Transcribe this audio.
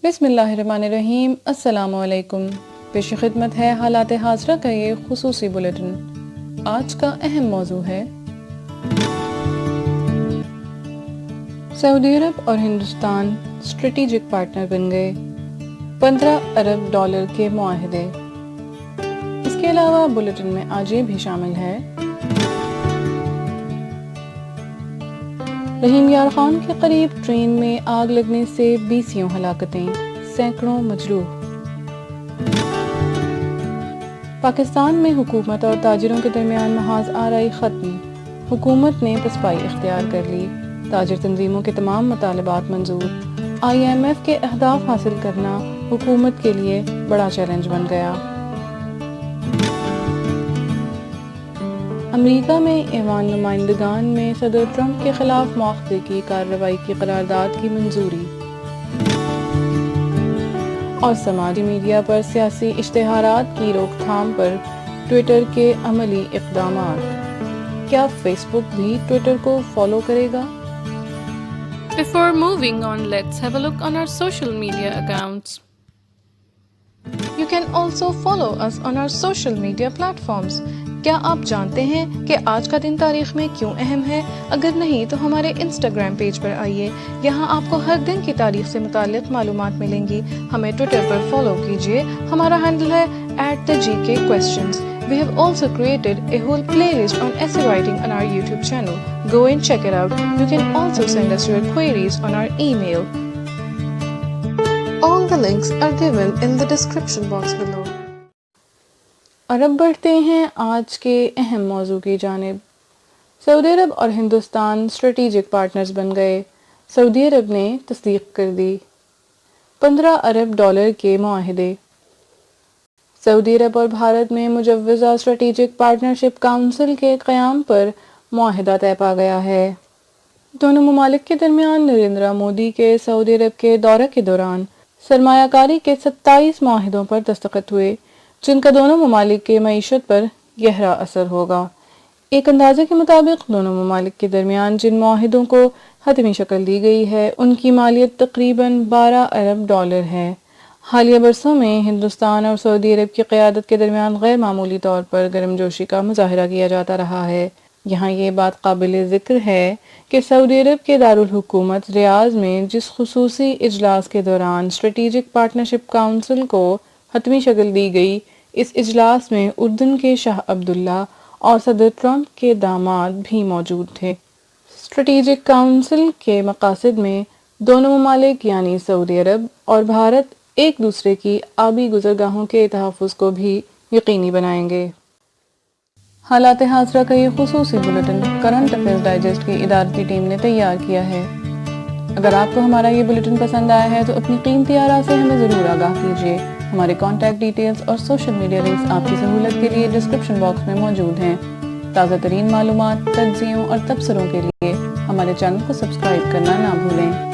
بسم اللہ الرحمن الرحیم۔ السلام علیکم۔ پیش خدمت ہے حالات حاضرہ کا یہ خصوصی بلیٹن۔ آج کا اہم موضوع ہے سعودی عرب اور ہندوستان اسٹریٹجک پارٹنر بن گئے، 15 ارب ڈالر کے معاہدے۔ اس کے علاوہ بلیٹن میں آج یہ بھی شامل ہے رحیم یار خان کے قریب ٹرین میں آگ لگنے سے 20 ہلاکتیں، سینکڑوں مجروح۔ پاکستان میں حکومت اور تاجروں کے درمیان محاذ آرائی ختم، حکومت نے پسپائی اختیار کر لی، تاجر تنظیموں کے تمام مطالبات منظور۔ IMF کے اہداف حاصل کرنا حکومت کے لیے بڑا چیلنج بن گیا۔ امریکہ میں ایوان نمائندگان میں صدر ٹرمپ کے خلاف مواخذے کی کارروائی کی قرارداد کی منظوری۔ اور سماجی میڈیا پر سیاسی اشتہارات کی روک تھام پر ٹویٹر کے عملی اقدامات۔ کیا فیس بک بھی ٹویٹر کو فالو کرے گا؟ Before moving on, let's have a look on our social media accounts. You can also follow us on our social media platforms. کیا آپ جانتے ہیں کہ آج کا دن تاریخ میں کیوں اہم ہے؟ اگر نہیں تو ہمارے انسٹاگرام پیج پر آئیے، یہاں آپ کو ہر دن کی تاریخ سے متعلق معلومات ملیں گی۔ ہمیں ٹویٹر پر فالو کیجیے، ہمارا ہینڈل ہے @thegkquestions. We have also created a whole playlist on essay writing on our YouTube channel. Go and check it out. You can also send us your queries on our email. All the links are given in the description box below. اور اب بڑھتے ہیں آج کے اہم موضوع کی جانب۔ سعودی عرب اور ہندوستان اسٹریٹجک پارٹنرز بن گئے۔ سعودی عرب نے تصدیق کر دی 15 ارب ڈالر کے معاہدے۔ سعودی عرب اور بھارت میں مجوزہ اسٹریٹجک پارٹنرشپ کونسل کے قیام پر معاہدہ طے پا گیا ہے۔ دونوں ممالک کے درمیان نریندرا مودی کے سعودی عرب کے دورے کے دوران سرمایہ کاری کے 27 معاہدوں پر دستخط ہوئے، جن کا دونوں ممالک کے معیشت پر گہرا اثر ہوگا۔ ایک اندازے کے مطابق دونوں ممالک کے درمیان جن معاہدوں کو حتمی شکل دی گئی ہے ان کی مالیت تقریباً 12 ارب ڈالر ہے۔ حالیہ برسوں میں ہندوستان اور سعودی عرب کی قیادت کے درمیان غیر معمولی طور پر گرم جوشی کا مظاہرہ کیا جاتا رہا ہے۔ یہاں یہ بات قابل ذکر ہے کہ سعودی عرب کے دارالحکومت ریاض میں جس خصوصی اجلاس کے دوران اسٹریٹجک پارٹنرشپ کونسل کو حتمی شکل دی گئی، اس اجلاس میں اردن کے شاہ عبداللہ اور صدر ٹرمپ کے داماد بھی موجود تھے۔ اسٹریٹجک کونسل کے مقاصد میں دونوں ممالک یعنی سعودی عرب اور بھارت ایک دوسرے کی آبی گزرگاہوں کے تحفظ کو بھی یقینی بنائیں گے۔ حالات حاضرہ کا یہ خصوصی بلیٹن کرنٹ افیئرز ڈائجسٹ کی ادارتی ٹیم نے تیار کیا ہے۔ اگر آپ کو ہمارا یہ بلیٹن پسند آیا ہے تو اپنی قیمتی آراء سے ہمیں ضرور آگاہ کیجیے۔ ہمارے کانٹیکٹ ڈیٹیلز اور سوشل میڈیا لنکس آپ کی سہولت کے لیے ڈسکرپشن باکس میں موجود ہیں۔ تازہ ترین معلومات، تجزیوں اور تبصروں کے لیے ہمارے چینل کو سبسکرائب کرنا نہ بھولیں۔